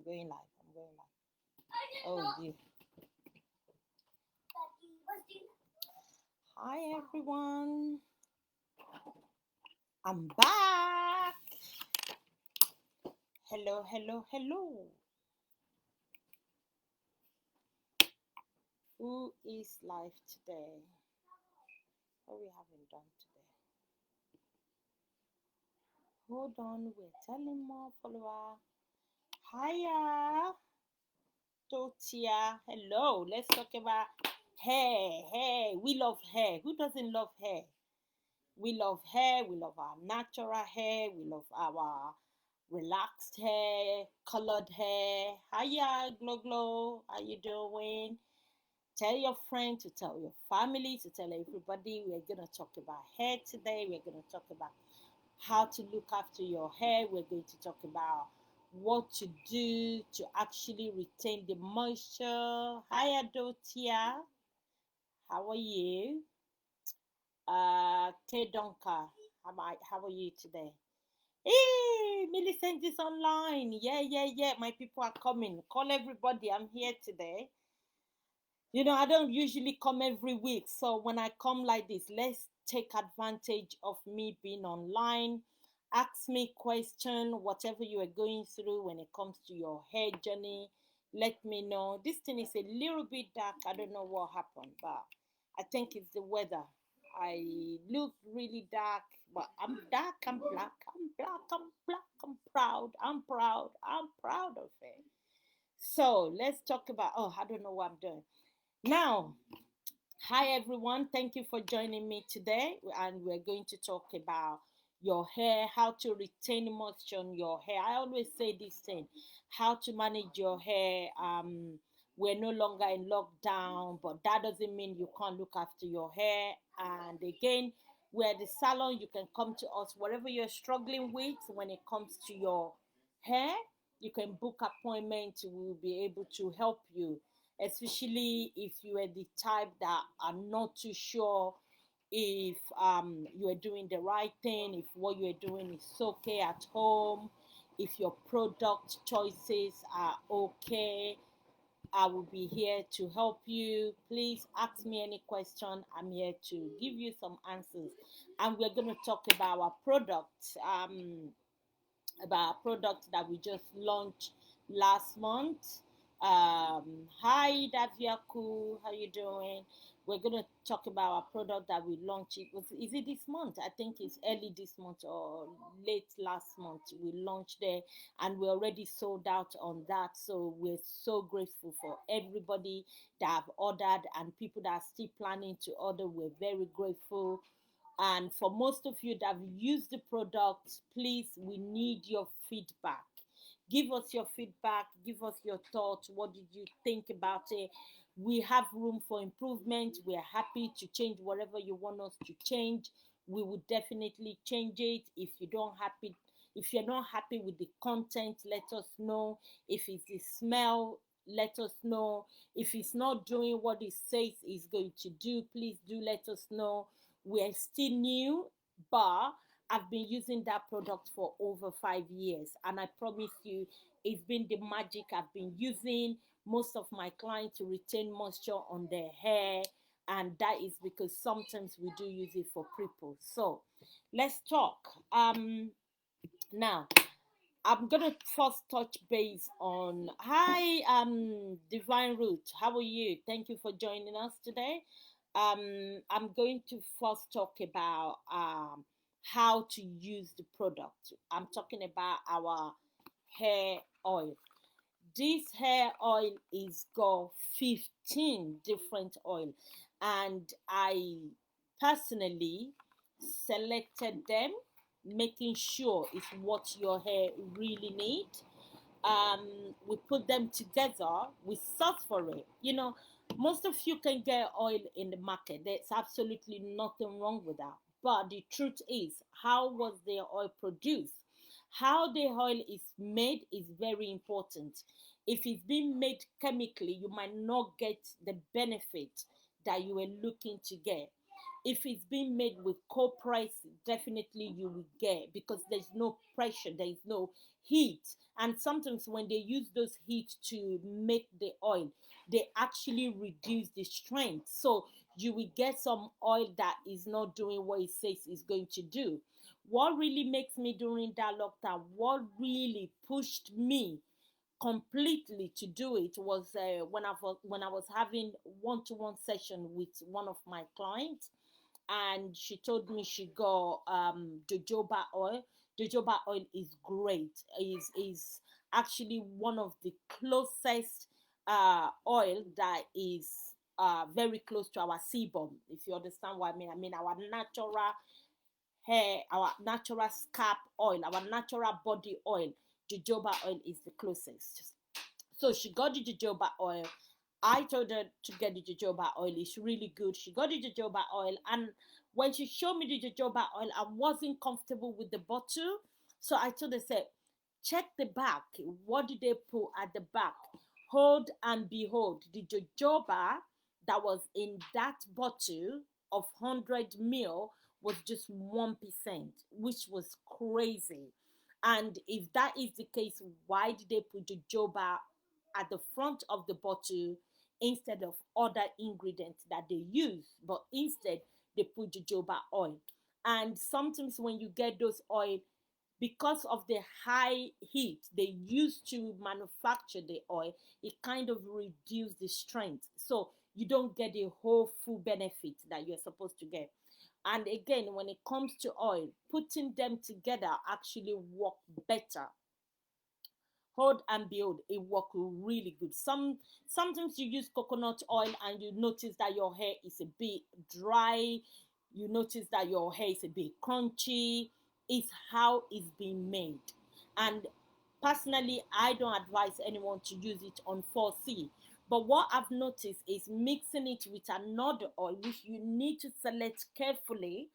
I'm going live. I'm going live. Oh dear. Hi everyone. I'm back. Hello, hello, hello. Who is live today? What we haven't done today? Hold on, we're telling more follower. Hiya, Totia. Hello. Let's talk about hair. Hair. We love hair. Who doesn't love hair? We love hair. We love our natural hair. We love our relaxed hair, colored hair. Hiya, Glow Glow. How you doing? Tell your friend to tell your family to tell everybody. We're gonna talk about hair today. We're gonna talk about how to look after your hair. We're going to talk about what to do to actually retain the moisture. Hi Adotia, how are you? K Donka, how are you today? Hey, Millicent is online. Yeah. My people are coming. Call everybody. I'm here today. You know, I don't usually come every week. So when I come like this, let's take advantage of me being online. Ask me question, whatever you are going through when it comes to your hair journey. Let me know. This thing is a little bit dark. I don't know what happened, but I think it's the weather. I look really dark, but I'm dark, I'm black, I'm black, I'm black, I'm proud, I'm proud, I'm proud of it. So let's talk about, oh, I don't know what I'm doing. Now, hi everyone, thank you for joining me today, and we're going to talk about your hair, how to retain moisture on your hair. I always say this thing, how to manage your hair. We're no longer in lockdown, but that doesn't mean you can't look after your hair. And again, we're at the salon. You can come to us whatever you're struggling with when it comes to your hair. You can book appointment. We'll be able to help you, especially if you are the type that are not too sure if you are doing the right thing, if what you are doing is okay at home, if your product choices are okay. I will be here to help you. Please ask me any question. I'm here to give you some answers. And we're going to talk about our product, that we just launched last month. Hi, Daviaku, how you doing? We're gonna talk about our product that we launched. Is it this month? I think it's early this month or late last month. We launched there, and we already sold out on that. So we're so grateful for everybody that have ordered and people that are still planning to order. We're very grateful. And for most of you that have used the product, please, we need your feedback. Give us your feedback, give us your thoughts. What did you think about it? We have room for improvement. We are happy to change whatever you want us to change. We will definitely change it. If you're not happy with the content, let us know. If it's the smell, let us know. If it's not doing what it says it's going to do, please do let us know. We're still new, but I've been using that product for over 5 years, and I promise you, it's been the magic I've been using. Most of my clients to retain moisture on their hair, and that is because sometimes we do use it for pre-poo. So let's talk. Now I'm gonna first touch base on hi Divine Root. How are you? Thank you for joining us today. I'm going to first talk about how to use the product. I'm talking about our hair oil. This hair oil is got 15 different oil, and I personally selected them, making sure it's what your hair really need. We put them together, we search for it. You know, most of you can get oil in the market. There's absolutely nothing wrong with that. But the truth is, how was the oil produced? How the oil is made is very important. If it's being made chemically, you might not get the benefit that you were looking to get. If it's being made with cold press, definitely you will get, because there's no pressure, there's no heat. And sometimes when they use those heat to make the oil, they actually reduce the strength. So you will get some oil that is not doing what it says it's going to do. What really makes me during that lockdown, what really pushed me completely to do it was when I was having one-to-one session with one of my clients, and she told me she got jojoba oil. Jojoba oil is great. Is actually one of the closest oil that is very close to our sebum. If you understand what I mean, our natural hair, our natural scalp oil, our natural body oil. Jojoba oil is the closest. So she got the jojoba oil. I told her to get the jojoba oil. It's really good. She got the jojoba oil, and when she showed me the jojoba oil, I wasn't comfortable with the bottle. So I told her, say, check the back. What did they put at the back? Hold and behold, the jojoba that was in that bottle of 100 ml was just 1%, which was crazy. And if that is the case, why did they put jojoba at the front of the bottle instead of other ingredients that they use? But instead, they put jojoba oil. And sometimes when you get those oil, because of the high heat they use to manufacture the oil, it kind of reduces the strength. So you don't get the whole full benefit that you're supposed to get. And again, when it comes to oil, putting them together actually work better. Hold and behold, it work really good. Sometimes you use coconut oil and you notice that your hair is a bit dry, you notice that your hair is a bit crunchy. It's how it's being made. And personally, I don't advise anyone to use it on 4C. But what I've noticed is mixing it with another oil, which you need to select carefully,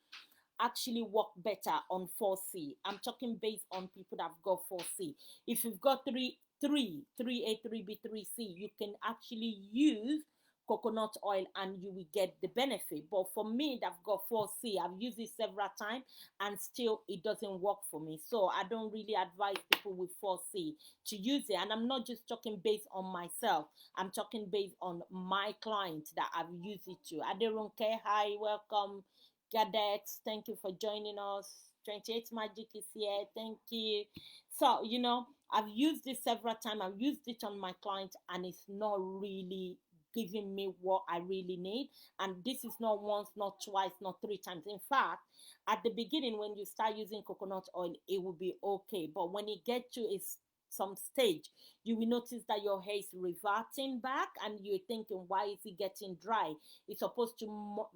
actually work better on 4C. I'm talking based on people that have got 4C. If you've got 3A, 3B, 3C, you can actually use coconut oil and you will get the benefit. But for me, that have got 4C, I've used it several times and still it doesn't work for me. So I don't really advise people with 4C to use it. And I'm not just talking based on myself, I'm talking based on my clients that I've used it to. Aderonke, hi, welcome. Gadex, thank you for joining us. 28 Magic is here. Thank you. So, I've used this several times. I've used it on my clients, and it's not really giving me what I really need. And this is not once, not twice, not three times. In fact, at the beginning, when you start using coconut oil, it will be okay. But when it gets to some stage, you will notice that your hair is reverting back and you're thinking, why is it getting dry? It's supposed to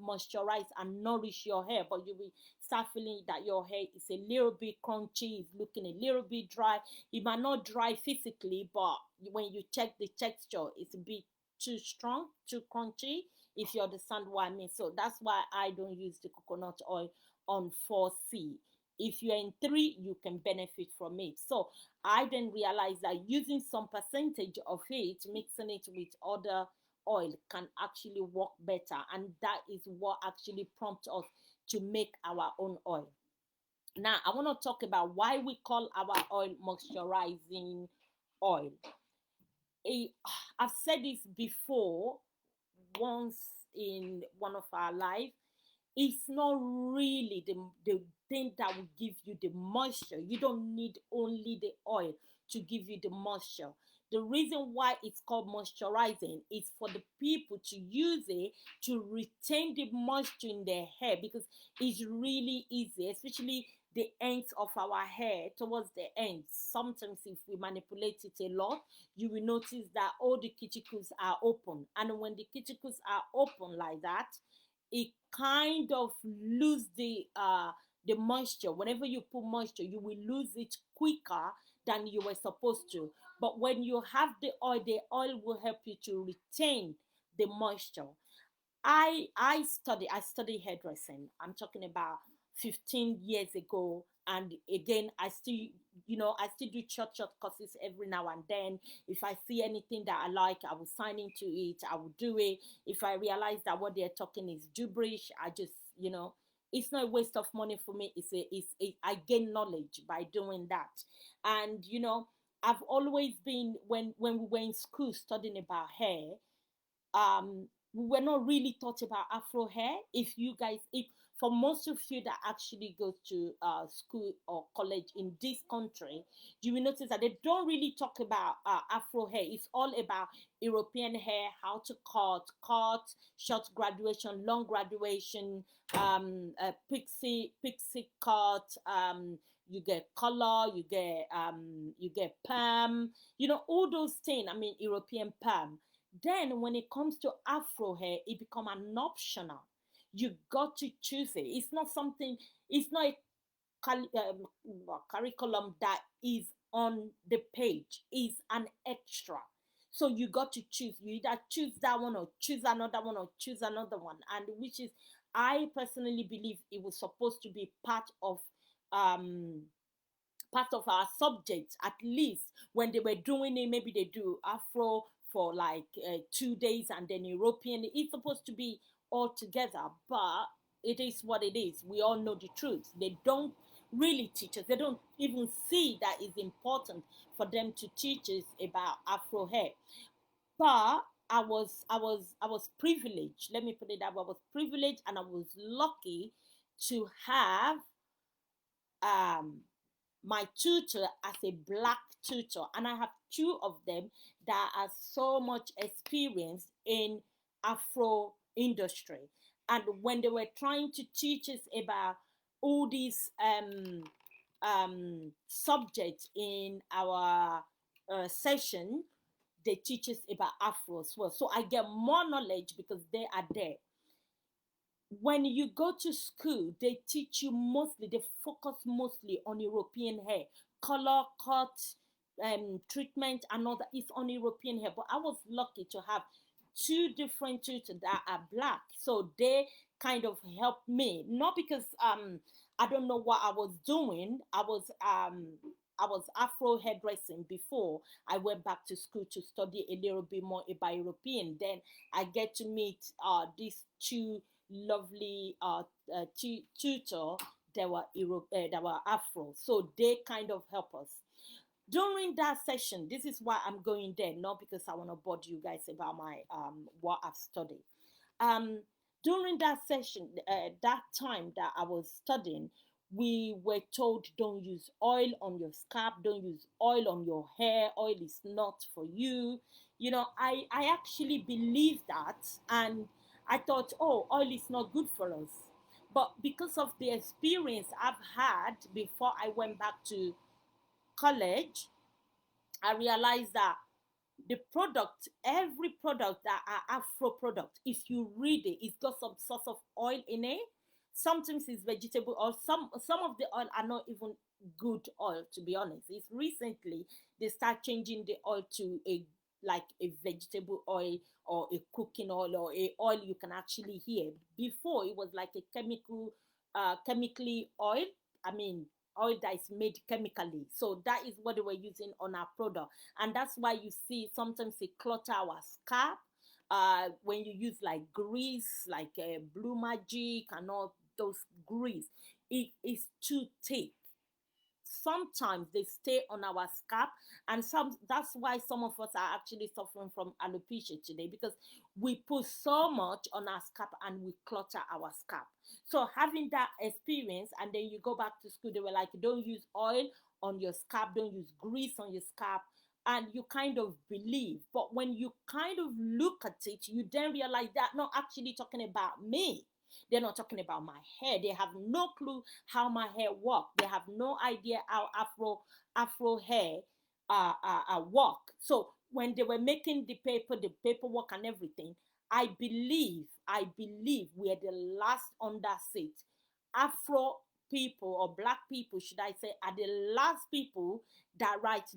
moisturize and nourish your hair, but you will start feeling that your hair is a little bit crunchy, it's looking a little bit dry. It might not dry physically, but when you check the texture, it's a bit too strong, too crunchy, if you understand what I mean. So that's why I don't use the coconut oil on 4C. If you're in 3, you can benefit from it. So I then realized that using some percentage of it, mixing it with other oil, can actually work better. And that is what actually prompts us to make our own oil. Now, I want to talk about why we call our oil moisturizing oil. I've said this before once in one of our lives. It's not really the thing that will give you the moisture. You don't need only the oil to give you the moisture. The reason why it's called moisturizing is for the people to use it to retain the moisture in their hair, because it's really easy, especially the ends of our hair towards the ends. Sometimes if we manipulate it a lot, you will notice that all the cuticles are open. And when the cuticles are open like that, it kind of lose the moisture. Whenever you put moisture, you will lose it quicker than you were supposed to. But when you have the oil will help you to retain the moisture. I study hairdressing. I'm talking about 15 years ago, and again I still do short courses every now and then. If I see anything that I like, I will sign into it, I will do it. If I realize that what they're talking is gibberish, I just you know. It's not a waste of money for me. I gain knowledge by doing that. And you know, I've always been, when we were in school studying about hair, we were not really taught about afro hair. If you guys, if for most of you that actually go to school or college in this country, you will notice that they don't really talk about afro hair. It's all about European hair, how to cut, short graduation, long graduation, pixie cut, you get color, you get perm, you know, all those things. I mean, European perm. Then when it comes to afro hair, it become an optional. You got to choose it. It's not something, it's not a curriculum that is on the page. It's an extra. So you got to choose. You either choose that one or choose another one or choose another one. And which is, I personally believe it was supposed to be um part of our subject. At least when they were doing it, maybe they do afro for like 2 days and then European. It's supposed to be all together, but it is what it is. We all know the truth. They don't really teach us. They don't even see that it's important for them to teach us about afro hair. But I was privileged. Let me put it that way. I was privileged and I was lucky to have um my tutor as a black tutor, and I have two of them that are so much experienced in afro industry. And when they were trying to teach us about all these subjects in our session, they teach us about afro as well, so I get more knowledge because they are there. When you go to school, they teach you mostly, they focus mostly on European hair, color, cut, treatment, and all that is on European hair. But I was lucky to have two different tutors that are black, so they kind of helped me. Not because I don't know what I was doing. I was Afro hairdressing before I went back to school to study a little bit more about European. Then I get to meet these two lovely tutor that were Afro, so they kind of help us during that session. This is why I'm going there, not because I want to bother you guys about my what I've studied. um During that session, that time that I was studying, we were told, don't use oil on your scalp, don't use oil on your hair, oil is not for you. You know, I actually believe that, and I thought, oh, oil is not good for us. But because of the experience I've had before I went back to college, I realized that the product, every product that are Afro product, if you read it, it's got some sort of oil in it. Sometimes it's vegetable oil. Some of the oil are not even good oil, to be honest. It's recently they start changing the oil to a like a vegetable oil or a cooking oil or a oil you can actually hear. Before it was like a chemically oil. I mean, oil that is made chemically. So that is what they were using on our product, and that's why you see sometimes it clutter our scalp. When you use like grease, like Blue Magic and all those grease, it is too thick. Sometimes they stay on our scalp, and that's why some of us are actually suffering from alopecia today, because we put so much on our scalp and we clutter our scalp. So having that experience, and then you go back to school, they were like, don't use oil on your scalp, don't use grease on your scalp, and you kind of believe. But when you kind of look at it, you then realize that not actually talking about me. They're not talking about my hair. They have no clue how my hair work. They have no idea how Afro hair work. So when they were making the paperwork and everything, I believe we are the last on that seat. Afro people, or black people, should I say, are the last people that write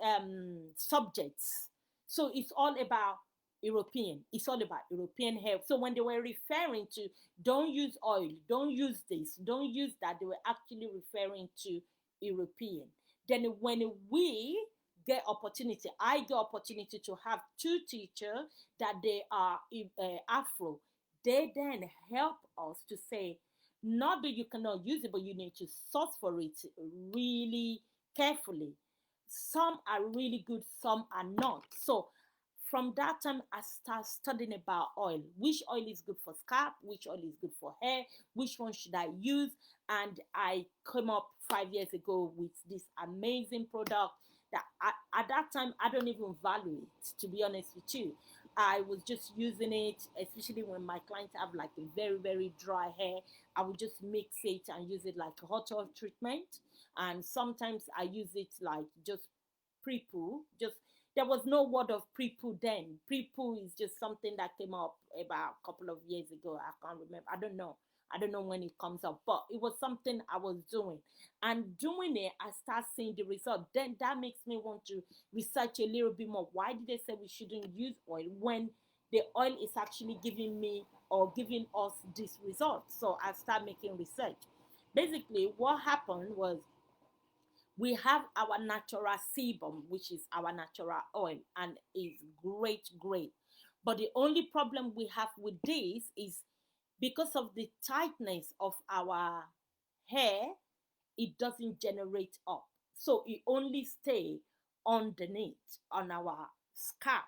um subjects. So it's all about European. It's all about European hair. So when they were referring to don't use oil, don't use this, don't use that, they were actually referring to European. Then when we get opportunity. I get opportunity to have two teachers that they are Afro. They then help us to say, not that you cannot use it, but you need to source for it really carefully. Some are really good, some are not. So from that time, I start studying about oil. Which oil is good for scalp? Which oil is good for hair? Which one should I use? And I came up 5 years ago with this amazing product that at that time I don't even value it, to be honest with you. I was just using it, especially when my clients have like a very, very dry hair. I would just mix it and use it like a hot oil treatment. And sometimes I use it like just pre-poo. Just there was no word of pre-poo then. Pre-poo is just something that came up about a couple of years ago. I can't remember. I don't know when it comes up, but it was something I was doing. And doing it, I start seeing the result. Then that makes me want to research a little bit more. Why did they say we shouldn't use oil when the oil is actually giving me or giving us this result? So I start making research. Basically, what happened was we have our natural sebum, which is our natural oil, and is great, great. But the only problem we have with this is because of the tightness of our hair, it doesn't generate up. So it only stay underneath on our scalp.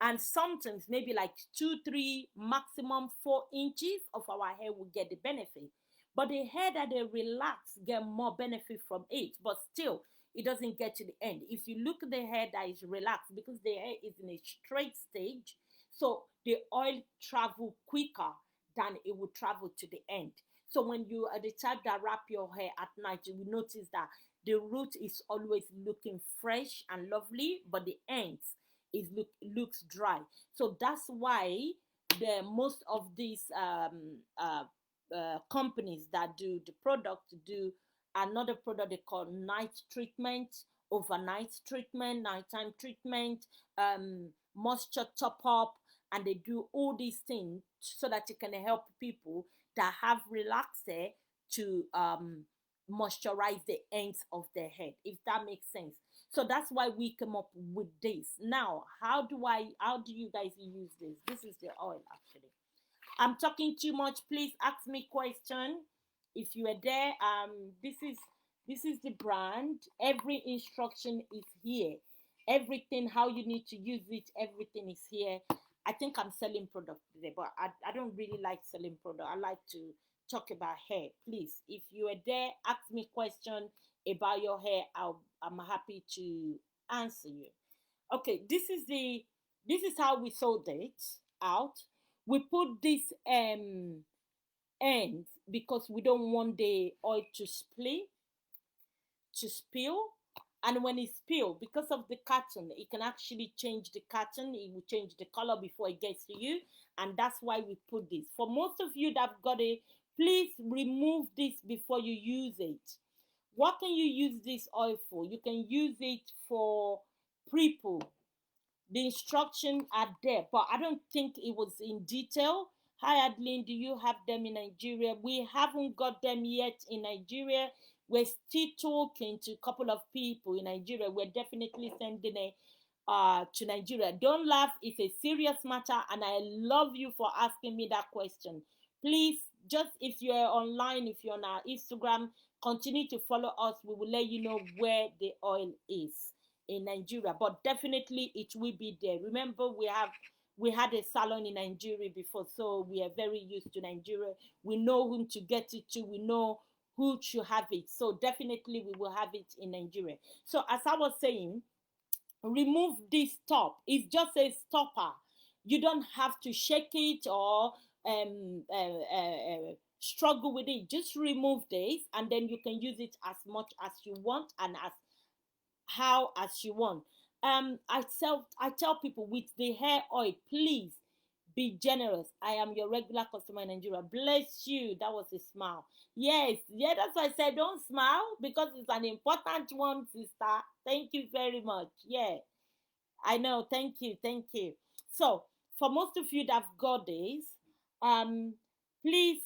And sometimes maybe like 2, 3, maximum 4 inches of our hair will get the benefit. But the hair that they relax get more benefit from it. But still, it doesn't get to the end. If you look at the hair that is relaxed, because the hair is in a straight stage, so the oil travel quicker than it will travel to the end. So when you are the type that wrap your hair at night, you will notice that the root is always looking fresh and lovely, but the ends looks dry. So that's why the most of these companies that do the product do another product they call night treatment, overnight treatment, nighttime treatment, moisture top up, and they do all these things so that it can help people that have relaxed hair to moisturize the ends of their head, if that makes sense. So that's why we come up with this. Now, how do you guys use this? This is the oil actually. I'm talking too much. Please ask me question. If you are there, this is the brand. Every instruction is here. Everything, how you need to use it, everything is here. I think I'm selling product today, but I don't really like selling product. I like to talk about hair. Please, if you are there, ask me question about your hair. I'm happy to answer you. Okay, this is how we sold it out. We put this end because we don't want the oil to spill. And when it spill, because of the cotton, it can actually change the cotton. It will change the color before it gets to you. And that's why we put this. For most of you that have got it, please remove this before you use it. What can you use this oil for? You can use it for pre-poo. The instructions are there, but I don't think it was in detail. Hi Adeline, do you have them in Nigeria? We haven't got them yet in Nigeria. We're still talking to a couple of people in Nigeria. We're definitely sending it to Nigeria. Don't laugh, it's a serious matter, and I love you for asking me that question. Please, just if you're online, if you're on our Instagram, continue to follow us. We will let you know where the oil is in Nigeria, but definitely it will be there. Remember, we had a salon in Nigeria before, so we are very used to Nigeria. We know whom to get it to. We know who should have it. So definitely we will have it in Nigeria. So as I was saying, remove this top. It's just a stopper. You don't have to shake it or struggle with it. Just remove this, and then you can use it as much as you want and as you want. I tell people with the hair oil, please be generous. I am your regular customer in Nigeria. Bless you. That was a smile. Yes, yeah, that's why I said don't smile because it's an important one, sister. Thank you very much. Yeah, I know. Thank you. Thank you. So, for most of you that have got this, please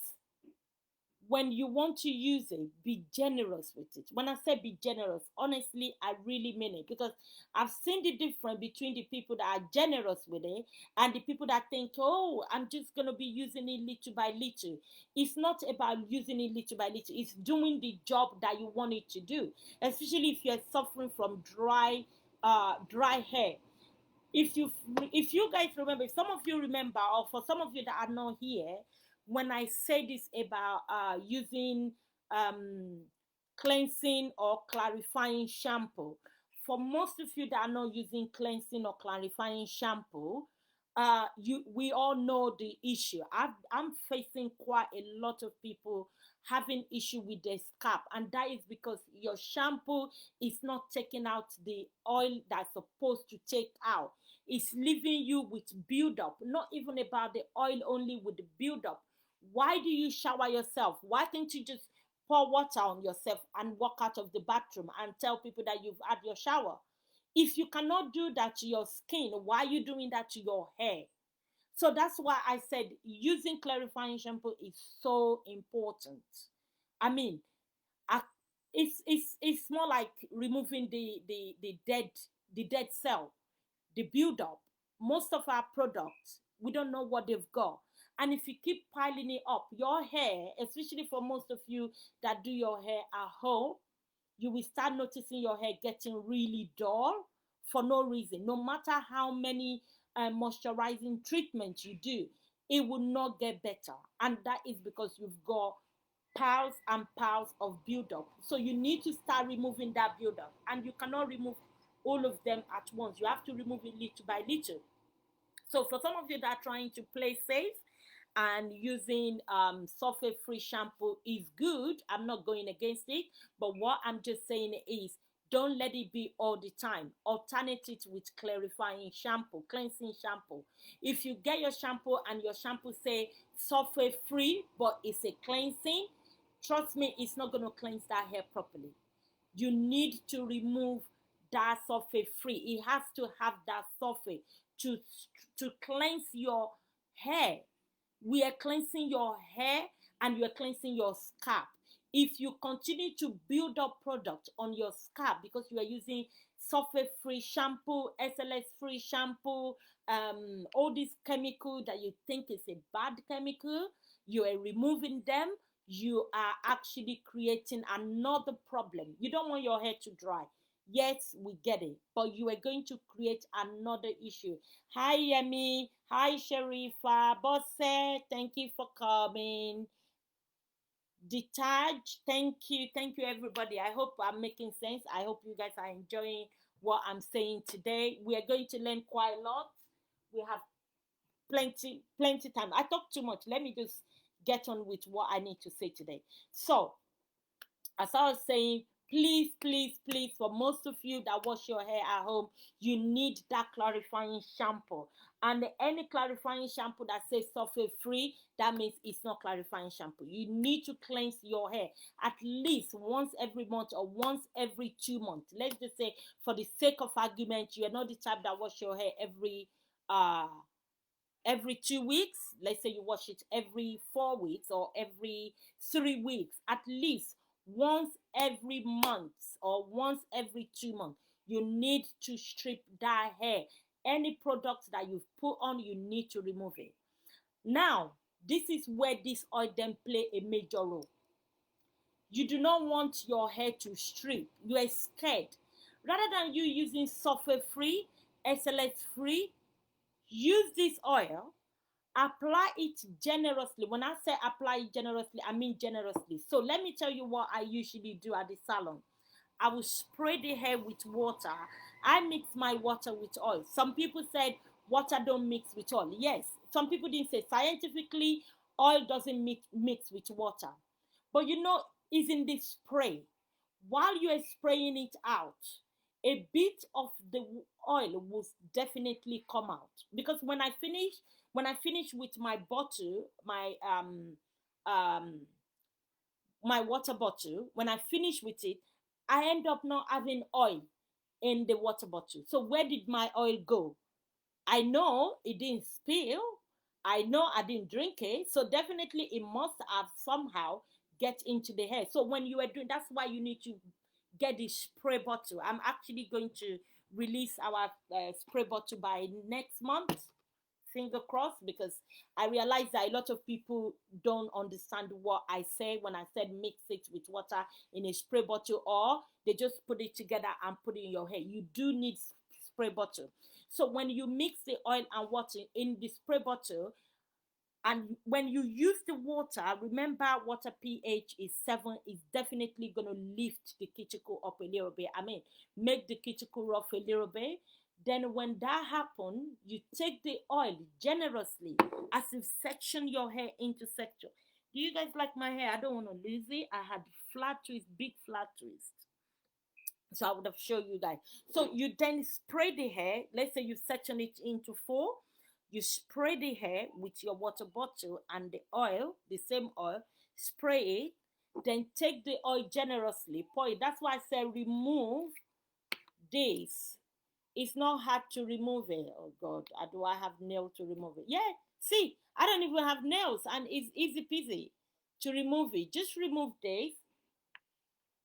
when you want to use it, be generous with it. When I say be generous, honestly, I really mean it, because I've seen the difference between the people that are generous with it and the people that think, oh, I'm just going to be using it little by little. It's not about using it little by little, it's doing the job that you want it to do, especially if you're suffering from dry hair. If you guys remember, if some of you remember, or for some of you that are not here, when I say this about using um cleansing or clarifying shampoo, for most of you that are not using cleansing or clarifying shampoo, we all know the issue. I'm facing quite a lot of people having issue with their scalp, and that is because your shampoo is not taking out the oil that's supposed to take out. It's leaving you with buildup, not even about the oil only, with the buildup. Why do you shower yourself? Why can't you just pour water on yourself and walk out of the bathroom and tell people that you've had your shower? If you cannot do that to your skin, why are you doing that to your hair? So that's why I said using clarifying shampoo is so important. I mean, I, it's more like removing the dead cell, the build up. Most of our products, we don't know what they've got. And if you keep piling it up, your hair, especially for most of you that do your hair at home, you will start noticing your hair getting really dull for no reason. No matter how many moisturizing treatments you do, it will not get better. And that is because you've got piles and piles of buildup. So you need to start removing that buildup. And you cannot remove all of them at once. You have to remove it little by little. So for some of you that are trying to play safe, and using sulfate free shampoo is good, I'm not going against it, but what I'm just saying is, don't let it be all the time. Alternate it with clarifying shampoo, cleansing shampoo. If you get your shampoo and your shampoo say sulfate free but it's a cleansing, trust me, it's not going to cleanse that hair properly. You need to remove that sulfate free. It has to have that sulfate to cleanse your hair. We are cleansing your hair and you are cleansing your scalp. If you continue to build up product on your scalp because you are using sulfate free shampoo, SLS free shampoo, all these chemicals that you think is a bad chemical, you are removing them, you are actually creating another problem. You don't want your hair to dry. Yes, we get it, but you are going to create another issue. Hi, Yemi. Hi, Sharifa. Bosse, thank you for coming. Detach, thank you. Thank you, everybody. I hope I'm making sense. I hope you guys are enjoying what I'm saying today. We are going to learn quite a lot. We have plenty time. I talk too much. Let me just get on with what I need to say today. So, as I was saying, please, for most of you that wash your hair at home, you need that clarifying shampoo. And any clarifying shampoo that says sulfate free, that means it's not clarifying shampoo. You need to cleanse your hair at least once every month or once every 2 months. Let's just say, for the sake of argument, you are not the type that wash your hair every 2 weeks. Let's say you wash it every 4 weeks or every 3 weeks. At least once every month or once every 2 months, you need to strip that hair. Any product that you've put on, you need to remove it. Now, this is where this oil then play a major role. You do not want your hair to strip. You are scared. Rather than you using sulfate free, SLS free, use this oil, apply it generously. When I say apply it generously, I mean generously. So let me tell you what I usually do at the salon. I will spray the hair with water. I mix my water with oil. Some people said water don't mix with oil. Yes, some people didn't say scientifically oil doesn't mix with water. But you know, it's in the spray. While you are spraying it out, a bit of the oil will definitely come out. Because when I finish with my bottle, um my water bottle, when I finish with it, I end up not having oil in the water bottle. So where did my oil go? I know it didn't spill. I know I didn't drink it. So definitely it must have somehow get into the hair. So when you are doing, that's why you need to get the spray bottle. I'm actually going to release our spray bottle by next month, finger crossed, because I realize that a lot of people don't understand what I say when I said mix it with water in a spray bottle, or they just put it together and put it in your hair. You do need spray bottle. So when you mix the oil and water in the spray bottle, and when you use the water, remember water pH is 7, is definitely going to lift the cuticle up a little bit. I mean, make the cuticle rough a little bit. Then when that happens, you take the oil generously, as if section your hair into section. Do you guys like my hair? I don't want to lose it. I had flat twist, big flat twist. So I would have shown you guys. So you then spray the hair. Let's say you section it into 4. You spray the hair with your water bottle and the oil, the same oil. Spray it. Then take the oil generously. Pour it. That's why I say remove this. It's not hard to remove it. Oh God, do I have nails to remove it? Yeah. See, I don't even have nails, and it's easy peasy to remove it. Just remove this.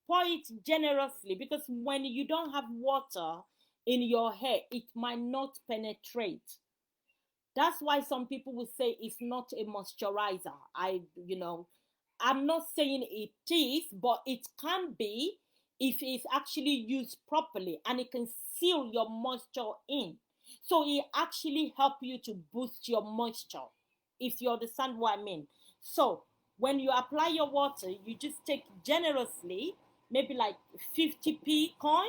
Pour it generously, because when you don't have water in your hair, it might not penetrate. That's why some people will say it's not a moisturizer. I'm not saying it is, but it can be if it's actually used properly, and it can seal your moisture in. So it actually help you to boost your moisture, if you understand what I mean. So when you apply your water, you just take generously, maybe like 50p coin,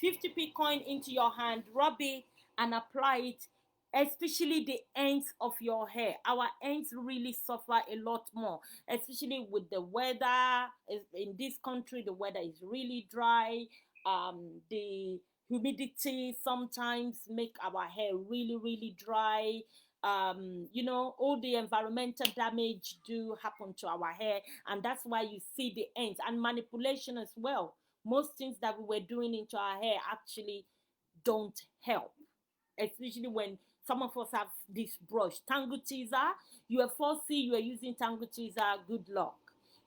50p coin into your hand, rub it and apply it, especially the ends of your hair. Our ends really suffer a lot more, especially with the weather. In this country, the weather is really dry. The humidity sometimes make our hair really, really dry. All the environmental damage do happen to our hair, and that's why you see the ends, and manipulation as well. Most things that we were doing into our hair actually don't help, especially when some of us have this brush tangle teaser. You are 4C, you are using tangle teaser, good luck.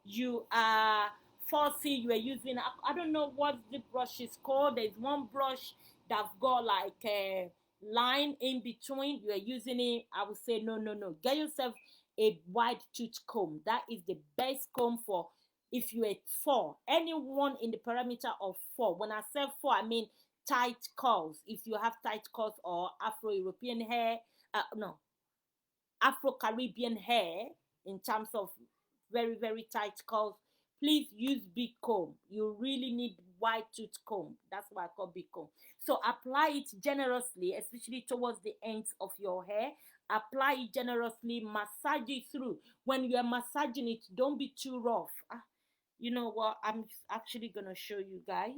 You are 4C, you are using, I don't know what the brush is called. There's one brush that's got like a line in between. You are using it. I would say no, get yourself a wide tooth comb. That is the best comb for if you are 4, anyone in the parameter of 4. When I say 4, I mean tight curls. If you have tight curls or Afro-European hair, no, Afro-Caribbean hair, in terms of very, very tight curls, please use big comb. You really need wide tooth comb. That's why I call big comb. So apply it generously, especially towards the ends of your hair. Apply it generously, massage it through. When you are massaging it, don't be too rough. You know what? I'm actually going to show you guys.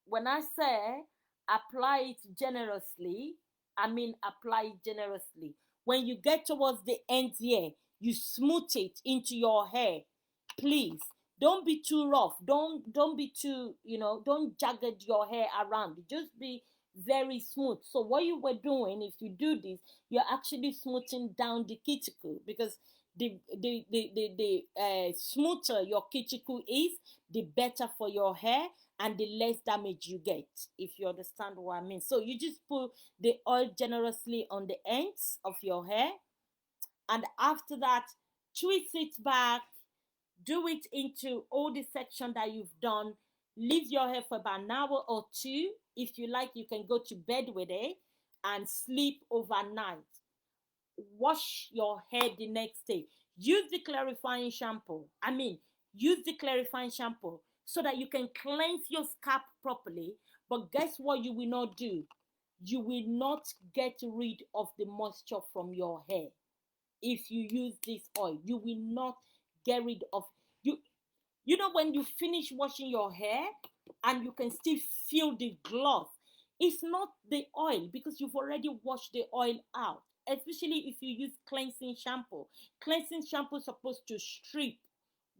When I say apply it generously, I mean apply it generously. When you get towards the end here, you smooth it into your hair. Please, don't be too rough. Don't be too, don't jagged your hair around. Just be very smooth. So what you were doing, if you do this, you're actually smoothing down the cuticle, because the smoother your cuticle is, the better for your hair and the less damage you get, if you understand what I mean. So you just put the oil generously on the ends of your hair, and after that, twist it back, do it into all the section that you've done. Leave your hair for about an hour or 2. If you like, you can go to bed with it and sleep overnight. Wash your hair the next day. Use the clarifying shampoo. Use the clarifying shampoo so that you can cleanse your scalp properly. But guess what you will not do? You will not get rid of the moisture from your hair. If you use this oil, you will not get rid of you. You know, when you finish washing your hair and you can still feel the gloss, it's not the oil, because you've already washed the oil out. Especially if you use cleansing shampoo. Cleansing shampoo is supposed to strip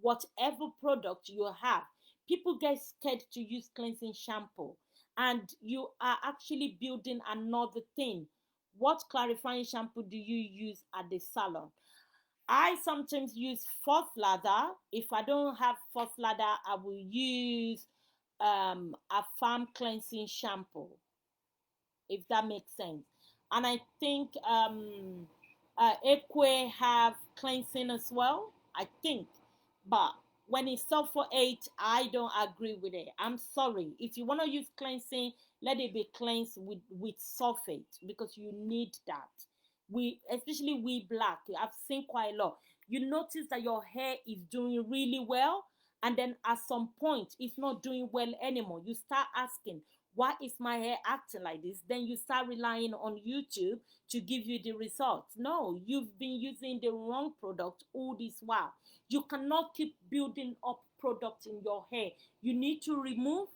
whatever product you have. People get scared to use cleansing shampoo, and you are actually building another thing. What clarifying shampoo do you use at the salon? I sometimes use fourth ladder. If I don't have fourth ladder, I will use a farm cleansing shampoo, if that makes sense. And I think Equa have cleansing as well, I think. But when it's sulfur 8, I don't agree with it. I'm sorry. If you want to use cleansing, let it be cleansed with sulfate, because you need that. We, especially we black, I've seen quite a lot. You notice that your hair is doing really well, and then at some point it's not doing well anymore. You start asking, why is my hair acting like this? Then you start relying on YouTube to give you the results. No, you've been using the wrong product all this while. You cannot keep building up products in your hair. You need to remove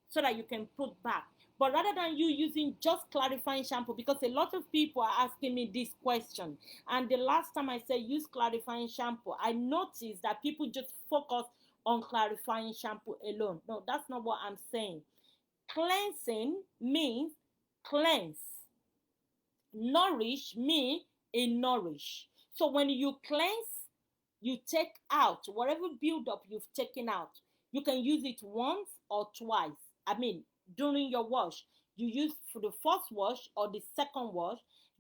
so that you can put back. But rather than you using just clarifying shampoo, because a lot of people are asking me this question, and the last time I said use clarifying shampoo, I noticed that people just focus on clarifying shampoo alone. No, that's not what I'm saying. Cleansing means cleanse. Nourish means a nourish. So when you cleanse, you take out whatever buildup you've taken out. You can use it once or twice. I mean, during your wash, you use for the first wash or the second wash.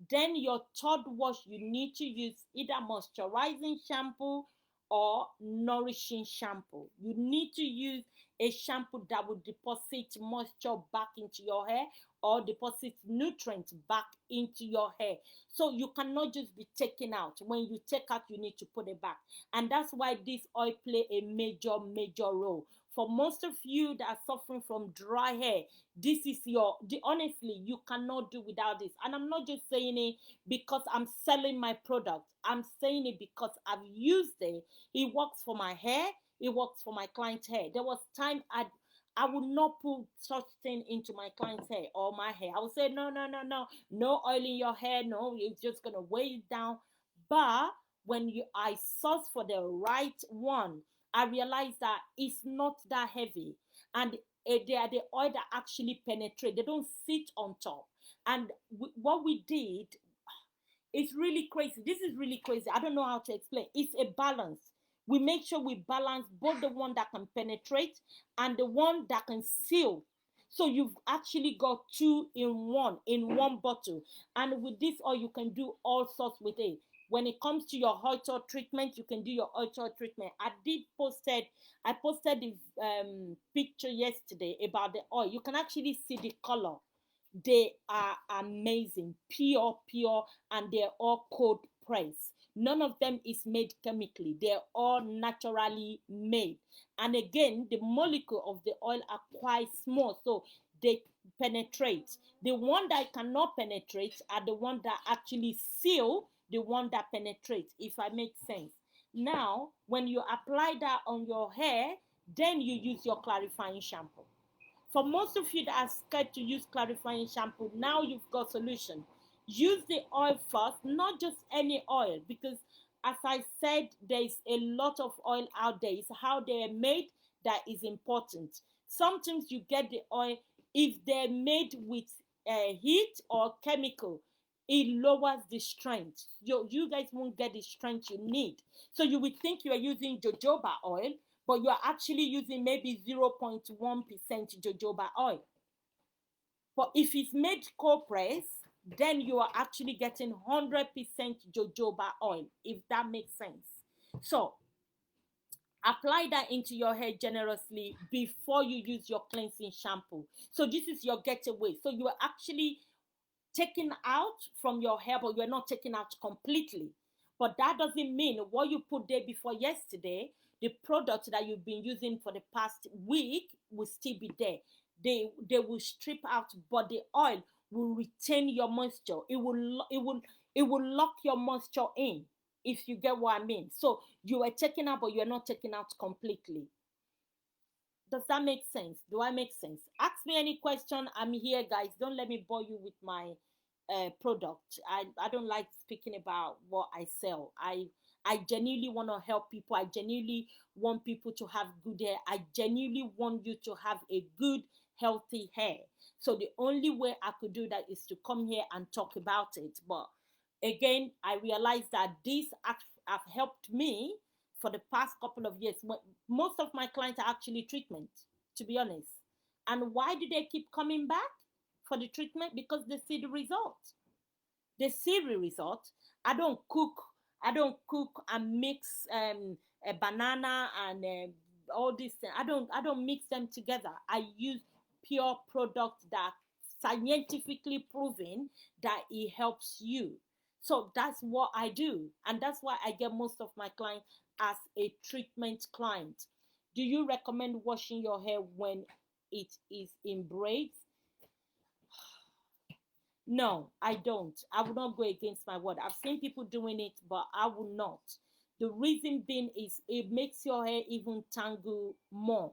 Then your third wash, you need to use either moisturizing shampoo or nourishing shampoo. You need to use a shampoo that will deposit moisture back into your hair or deposit nutrients back into your hair. So you cannot just be taking out. When you take out, you need to put it back. And that's why this oil play a major role. For most of you that are suffering from dry hair, this is honestly, you cannot do without this. And I'm not just saying it because I'm selling my product. I'm saying it because I've used it. It works for my hair. It works for my client's hair. There was time I would not put such thing into my client's hair or my hair. I would say, no oil in your hair. No, you're just gonna weigh it down. But when I source for the right one, I realized that it's not that heavy, and they are the oil that actually penetrate. They don't sit on top. And what we did, it's really crazy. This is really crazy. I don't know how to explain. It's a balance. We make sure we balance both the one that can penetrate and the one that can seal. So you've actually got two in one bottle. And with this oil, you can do all sorts with it. When it comes to your oil treatment, you can do your oil treatment. I posted the picture yesterday about the oil. You can actually see the color. They are amazing, pure, and they're all cold pressed. None of them is made chemically. They're all naturally made. And again, the molecule of the oil are quite small, so they penetrate. The one that cannot penetrate are the one that actually seal the one that penetrates, if I make sense. Now, when you apply that on your hair, then you use your clarifying shampoo. For most of you that are scared to use clarifying shampoo, now you've got solution. Use the oil first, not just any oil, because as I said, there's a lot of oil out there. It's how they are made that is important. Sometimes you get the oil, if they're made with heat or chemical, it lowers the strength. You guys won't get the strength you need. So you would think you are using jojoba oil, but you're actually using maybe 0.1% jojoba oil. But if it's made cold press, then you are actually getting 100% jojoba oil, if that makes sense. So apply that into your hair generously before you use your cleansing shampoo. So this is your getaway. So you are actually taking out from your hair, but you're not taking out completely. But that doesn't mean what you put there before yesterday, the product that you've been using for the past week will still be there. They will strip out, but the oil will retain your moisture. It will lock your moisture in, if you get what I mean. So you are taking out, but you're not taking out completely. Does that make sense? Do I make sense? Ask me any question. I'm here, guys. Don't let me bore you with my product. I don't like speaking about what I sell. I genuinely want to help people. I genuinely want people to have good hair. I genuinely want you to have a good, healthy hair. So the only way I could do that is to come here and talk about it. But again, I realize that this have helped me for the past couple of years. Most of my clients are actually treatment, to be honest. And why do they keep coming back for the treatment? Because they see the result. They see the result. I don't cook. I don't cook and mix a banana and all this. I don't mix them together. I use pure product that scientifically proven that it helps you. So that's what I do, and that's why I get most of my clients as a treatment client. Do you recommend washing your hair when it is in braids? No, I don't. I will not go against my word. I've seen people doing it, but I will not. The reason being is it makes your hair even tangle more.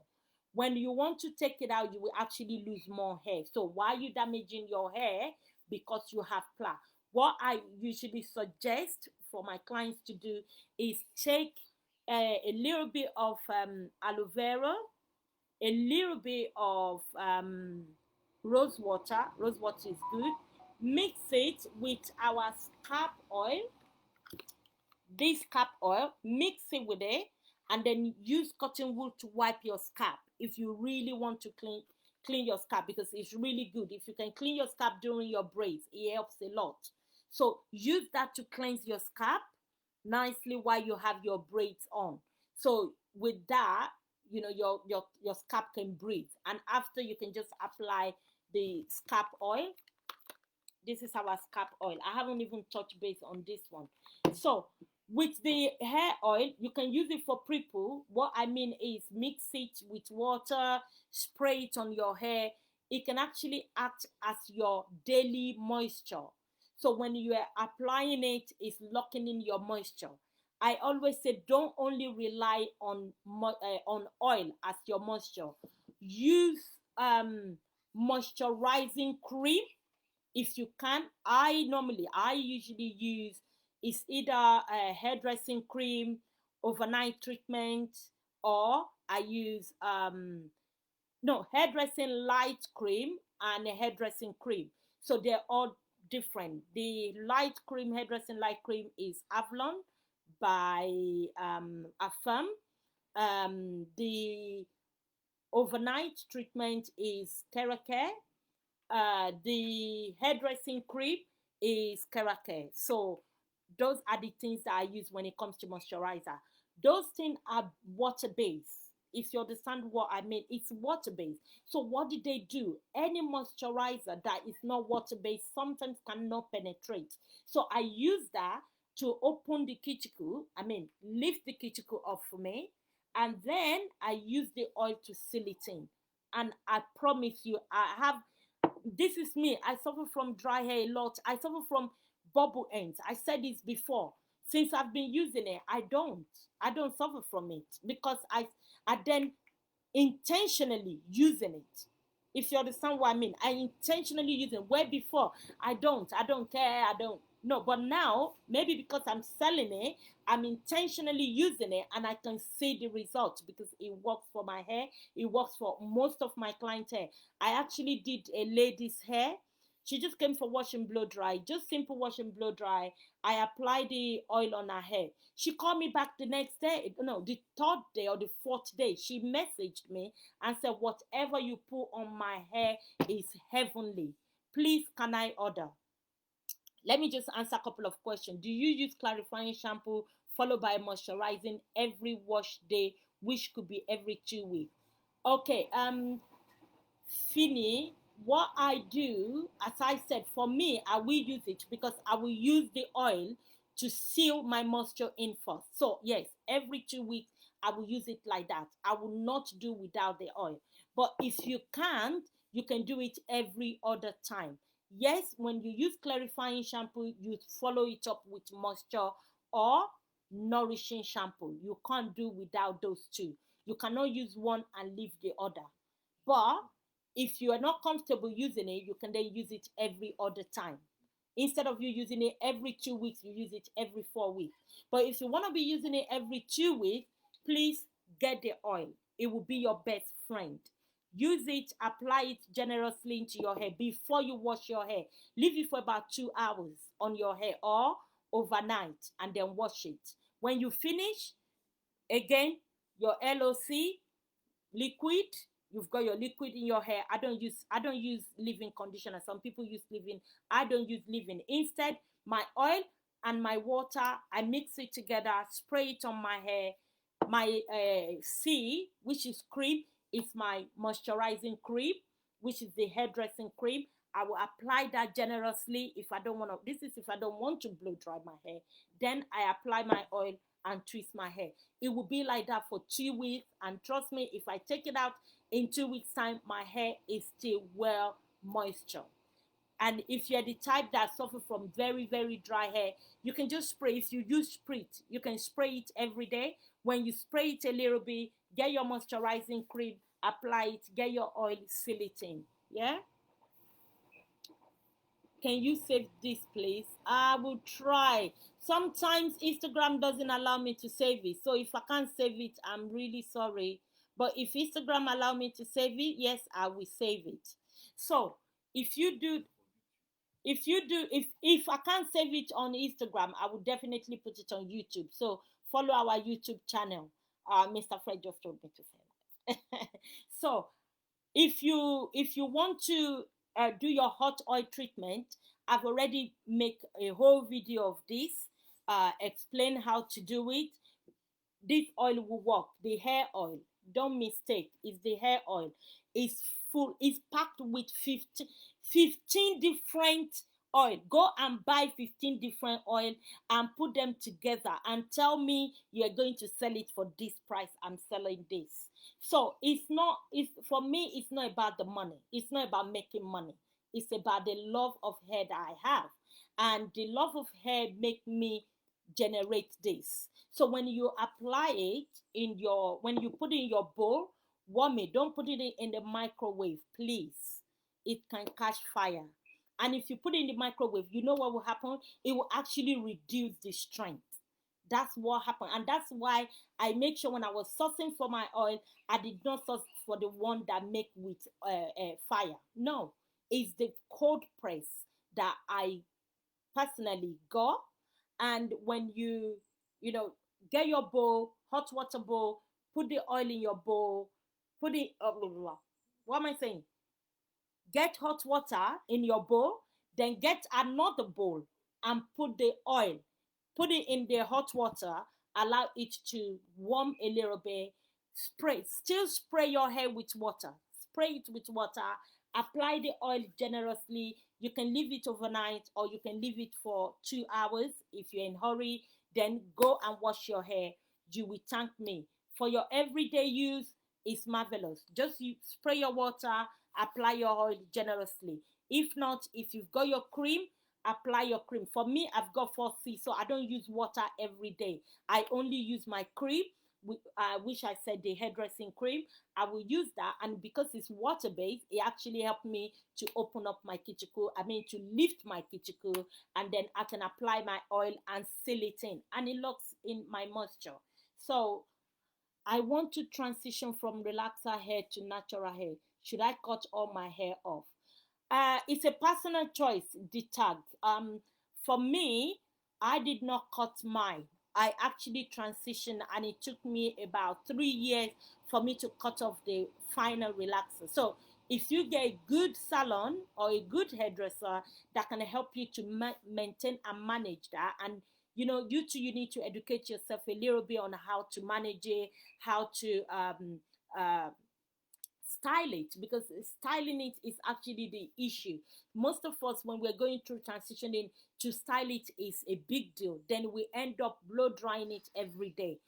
When you want to take it out, you will actually lose more hair. So why are you damaging your hair? Because you have plaque. What I usually suggest for my clients to do is take a little bit of aloe vera, a little bit of rose water. Rose water is good. Mix it with our scalp oil. This scalp oil, mix it with it, and then use cotton wool to wipe your scalp if you really want to clean your scalp, because it's really good. If you can clean your scalp during your braids, it helps a lot. So use that to cleanse your scalp nicely while you have your braids on. So with that, your scalp can breathe, and after you can just apply the scalp oil. This is our scalp oil. I haven't even touched base on this one. So with the hair oil, you can use it for pre-poo. What I mean is mix it with water, spray it on your hair. It can actually act as your daily moisture. So when you are applying it, it's locking in your moisture. I always say don't only rely on oil as your moisture. Use moisturizing cream if you can. I usually use is either a hairdressing cream, overnight treatment, or I use no, hairdressing light cream and a hairdressing cream. So they're all different. The light cream, hairdressing light cream, is Avalon by Affirm. The overnight treatment is Keracare. The hairdressing cream is Keracare. So those are the things that I use when it comes to moisturizer. Those things are water based. If you understand what I mean, it's water based. So what did they do? Any moisturizer that is not water based sometimes cannot penetrate. So I use that to open the cuticle. I mean, lift the cuticle off for me, and then I use the oil to seal it in. And I promise you, I have. This is me. I suffer from dry hair a lot. I suffer from bubble ends. I said this before. Since I've been using it, I don't suffer from it because I then intentionally using it. If you understand what I mean, I intentionally use it. Where before I don't care. I don't no. But now maybe because I'm selling it, I'm intentionally using it, and I can see the results because it works for my hair. It works for most of my client hair. I actually did a lady's hair. She just came for wash and blow dry, just simple wash and blow dry. I applied the oil on her hair. She called me back the next day, no, the third day or the fourth day. She messaged me and said, whatever you put on my hair is heavenly. Please, can I order? Let me just answer a couple of questions. Do you use clarifying shampoo followed by moisturizing every wash day, which could be every 2 weeks? Okay, Fini, what I do, as I said, for me, I will use it because I will use the oil to seal my moisture in first. So yes, every 2 weeks, I will use it like that. I will not do without the oil. But if you can't, you can do it every other time. Yes, when you use clarifying shampoo, you follow it up with moisture or nourishing shampoo. You can't do without those two. You cannot use one and leave the other. But if you are not comfortable using it, you can then use it every other time. Instead of you using it every 2 weeks, you use it every 4 weeks. But if you want to be using it every 2 weeks, please get the oil. It will be your best friend. Use it, apply it generously into your hair before you wash your hair. Leave it for about 2 hours on your hair or overnight and then wash it. When you finish, again, your LOC liquid, you've got your liquid in your hair. I don't use leave-in conditioner. Some people use leave-in. I don't use leave-in. Instead, my oil and my water, I mix it together, spray it on my hair. My C, which is cream, is my moisturizing cream, which is the hairdressing cream. I will apply that generously. If I don't want to, this is if I don't want to blow dry my hair, then I apply my oil and twist my hair. It will be like that for 2 weeks, and trust me, if I take it out in 2 weeks time, my hair is still well moisture. And if you're the type that suffer from very, very dry hair, you can just spray. If you use Spritz, you can spray it every day. When you spray it a little bit, get your moisturizing cream, apply it, get your oil, seal it in. Yeah? Can you save this, please? I will try. Sometimes Instagram doesn't allow me to save it. So if I can't save it, I'm really sorry. But if Instagram allow me to save it, yes, I will save it. So if you do if I can't save it on Instagram, I will definitely put it on YouTube. So follow our YouTube channel. Mr. Fred just told me to say that. So if you want to do your hot oil treatment, I've already make a whole video of this, explain how to do it. This oil will work. The hair oil, don't mistake, it's the hair oil. It's full, it's packed with 15 different oil. Go and buy 15 different oil and put them together and tell me you're going to sell it for this price. I'm selling this. So it's for me, it's not about the money, it's not about making money. It's about the love of hair that I have, and the love of hair make me generate this. So when you apply it in your, when you put it in your bowl, warm it. Don't put it in the microwave, please. It can catch fire. And if you put it in the microwave, you know what will happen? It will actually reduce the strength. That's what happened. And that's why I make sure when I was sourcing for my oil, I did not source for the one that make with fire. No, it's the cold press that I personally got. And when you know, get your bowl, hot water bowl, put the oil in your bowl, put it what am I saying? Get hot water in your bowl, then get another bowl and put the oil. Put it in the hot water, allow it to warm a little bit. Spray, still spray your hair with water. Spray it with water. Apply the oil generously. You can leave it overnight or you can leave it for 2 hours if you're in a hurry. Then go and wash your hair. You will thank me. For your everyday use, it's marvelous. Just you spray your water, apply your oil generously. If not, if you've got your cream, apply your cream. For me, I've got 4C, so I don't use water every day. I only use my cream, which I said the hairdressing cream. I will use that, and because it's water based, it actually helped me to open up my cuticle. I mean, to lift my cuticle, and then I can apply my oil and seal it in, and it locks in my moisture. So I want to transition from relaxer hair to natural hair. Should I cut all my hair off? It's a personal choice, the tag. For me, I did not cut mine. I actually transitioned, and it took me about 3 years for me to cut off the final relaxer. So, if you get a good salon or a good hairdresser that can help you to maintain and manage that, and you too, you need to educate yourself a little bit on how to manage it, how to uh, style it, because styling it is actually the issue. Most of us, when we're going through transitioning, to style it is a big deal. Then we end up blow drying it every day,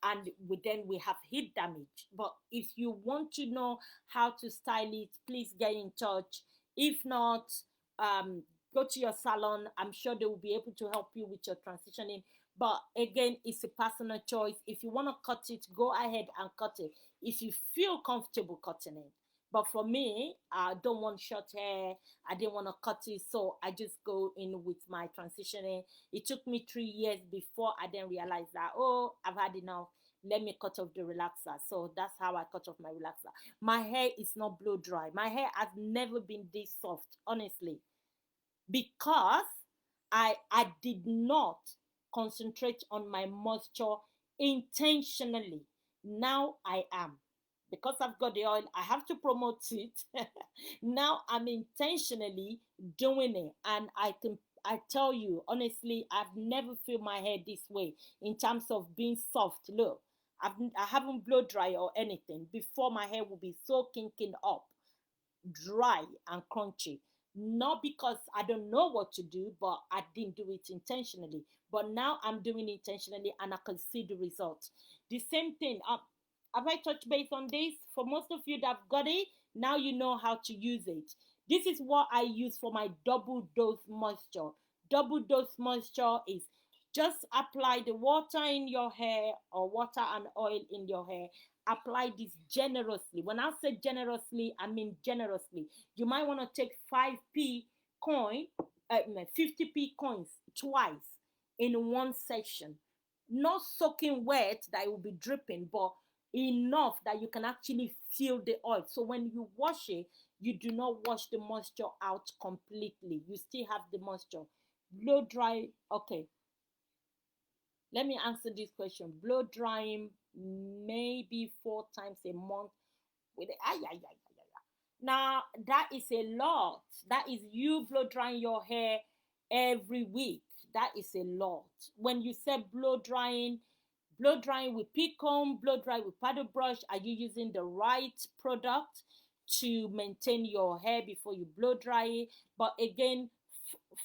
and then we have heat damage. But if you want to know how to style it, please get in touch. If not, um go to your salon. I'm sure they will be able to help you with your transitioning. But again, it's a personal choice. If you want to cut it, go ahead and cut it if you feel comfortable cutting it. But for me, I don't want short hair. I didn't want to cut it, so I just go in with my transitioning. It took me 3 years before I then realized that, oh, I've had enough. Let me cut off the relaxer. So that's how I cut off my relaxer. My hair is not blow dry. My hair has never been this soft, honestly, because I did not concentrate on my moisture intentionally. Now I am. Because I've got the oil, I have to promote it. Now I'm intentionally doing it. And I tell you, honestly, I've never felt my hair this way in terms of being soft. Look, I haven't blow dry or anything. Before, my hair will be so kinking up, dry and crunchy. Not because I don't know what to do, but I didn't do it intentionally. But now I'm doing it intentionally and I can see the results. The same thing. Have I touched base on this? For most of you that have got it, now you know how to use it. This is what I use for my double dose moisture. Double dose moisture is just apply the water in your hair or water and oil in your hair. Apply this generously. When I say generously, I mean generously. You might want to take 5p coin, 50p coins twice in one session. Not soaking wet that it will be dripping, but enough that you can actually feel the oil. So when you wash it, you do not wash the moisture out completely. You still have the moisture. Blow dry. Okay, let me answer this question. Blow drying maybe 4 times a month with it. Now that is a lot. That is you blow drying your hair every week. That is a lot. When you say blow drying with pick comb, blow dry with paddle brush, are you using the right product to maintain your hair before you blow dry it? But again,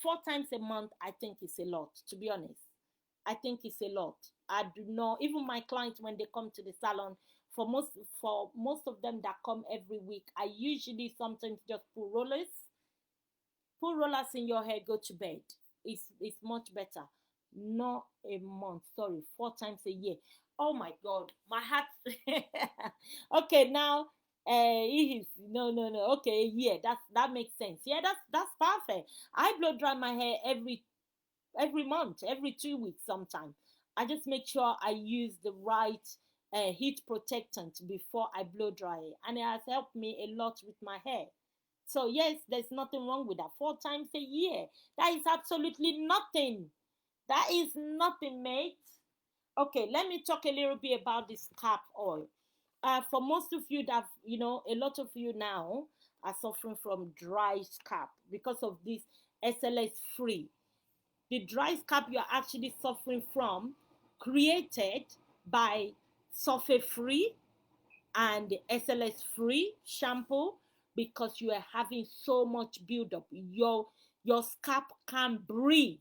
4 times a month, I think it's a lot, to be honest. I think it's a lot. I do not, even my clients when they come to the salon, for most of them that come every week, I usually sometimes just put rollers in your hair, go to bed. It's much better. Not a month, sorry, 4 times a year. Oh my god, my heart. Okay, now it is no. Okay, yeah, that makes sense. Yeah, that's perfect. I blow dry my hair every month, every 2 weeks sometimes. I just make sure I use the right heat protectant before I blow dry it. And it has helped me a lot with my hair. So, yes, there's nothing wrong with that. 4 times a year. That is absolutely nothing. That is nothing, mate. Okay, let me talk a little bit about this scalp oil. For most of you that, a lot of you now are suffering from dry scalp because of this SLS free. The dry scalp you're actually suffering from created by sulfate free and SLS free shampoo because you are having so much buildup. Your scalp can't breathe.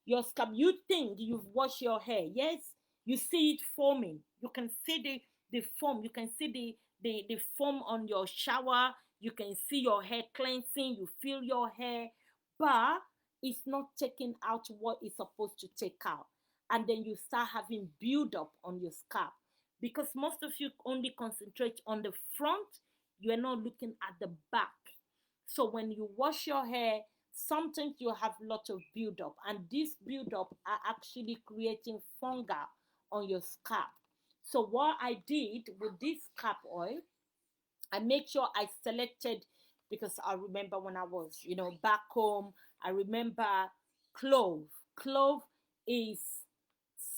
Your scalp, you think you've washed your hair. Yes, you see it foaming. You can see the foam. You can see the foam on your shower. You can see your hair cleansing. You feel your hair. But it's not taking out what it's supposed to take out. And then you start having build up on your scalp. Because most of you only concentrate on the front, you are not looking at the back. So when you wash your hair, sometimes you have a lot of buildup, and this buildup are actually creating fungi on your scalp. So what I did with this scalp oil, I make sure I selected, because I remember when I was, back home, I remember clove. Clove is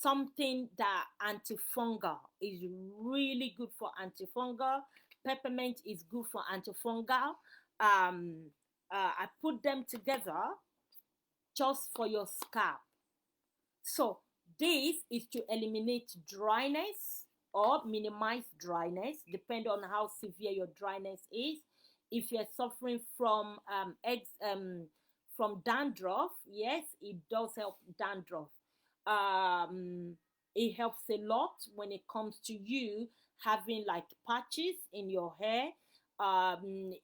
something that antifungal is really good for antifungal. Peppermint is good for antifungal. I put them together just for your scalp. So this is to eliminate dryness or minimize dryness, depending on how severe your dryness is. If you're suffering from dandruff, yes, it does help dandruff. It helps a lot when it comes to you having like patches in your hair.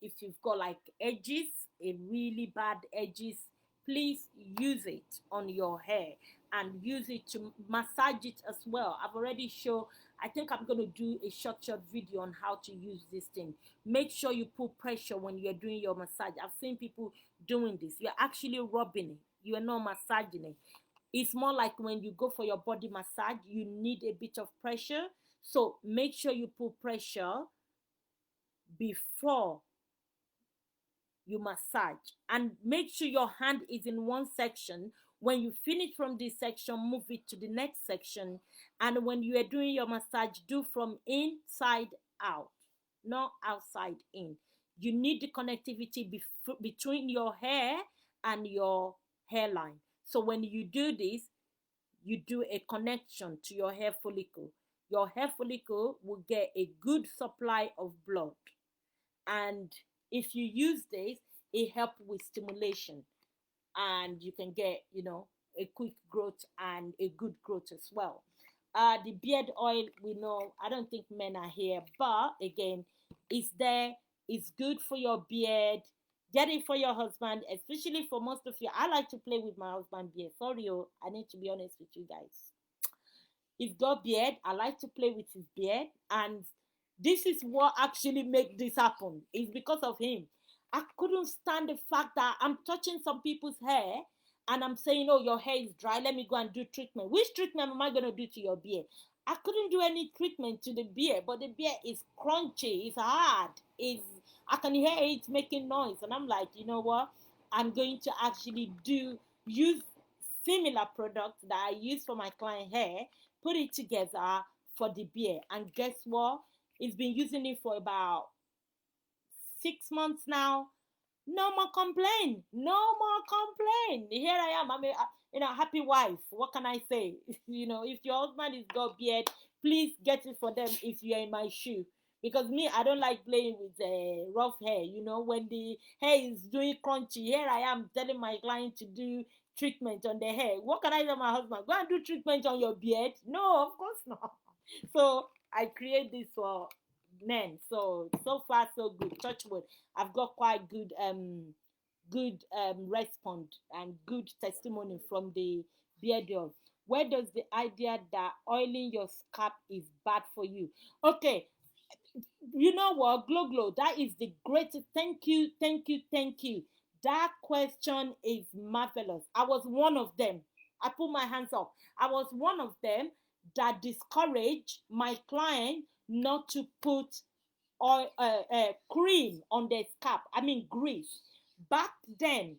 If you've got like edges, a really bad edges, please use it on your hair and use it to massage it as well. I've already shown, I think I'm going to do a short video on how to use this thing. Make sure you put pressure when you're doing your massage. I've seen people doing this. You're actually rubbing it. You are not massaging it. It's more like when you go for your body massage, you need a bit of pressure. So make sure you put pressure before you massage, and make sure your hand is in one section When you finish from this section, move it to the next section. And when you are doing your massage, do from inside out, not outside in. You need the connectivity between your hair and your hairline. So when you do this, you do a connection to your hair follicle. Your hair follicle will get a good supply of blood. And if you use this, it helps with stimulation, and you can get, a quick growth and a good growth as well. The beard oil, we know, I don't think men are here, but again, it's there. It's good for your beard. Get it for your husband, especially for most of you. I like to play with my husband beard. Sorry, I need to be honest with you guys. He's got beard. I like to play with his beard, and this is what actually made this happen. It's because of him. I couldn't stand the fact that I'm touching some people's hair and I'm saying, "Oh, your hair is dry. Let me go and do treatment." Which treatment am I going to do to your beard? I couldn't do any treatment to the beard, but the beard is crunchy. It's hard. I can hear it making noise, and I'm like, you know what? I'm going to actually use similar products that I use for my client hair, put it together for the beard, and guess what? He's been using it for about 6 months now. No more complain. No more complain. Here I am. I'm a happy wife. What can I say? If your husband is got beard, please get it for them if you're in my shoe. Because me, I don't like playing with rough hair. When the hair is doing crunchy, here I am telling my client to do treatment on the hair. What can I tell my husband? Go and do treatment on your beard? No, of course not. So I create this for men. So far so good. Touch wood. I've got quite good response and good testimony from the beard oil. Where does the idea that oiling your scalp is bad for you? Okay, you know what, Glow, that is the greatest. Thank you, thank you, thank you. That question is marvelous. I was one of them. I put my hands up. I was one of them that discouraged my client not to put oil, cream on their scalp. I mean grease. Back then,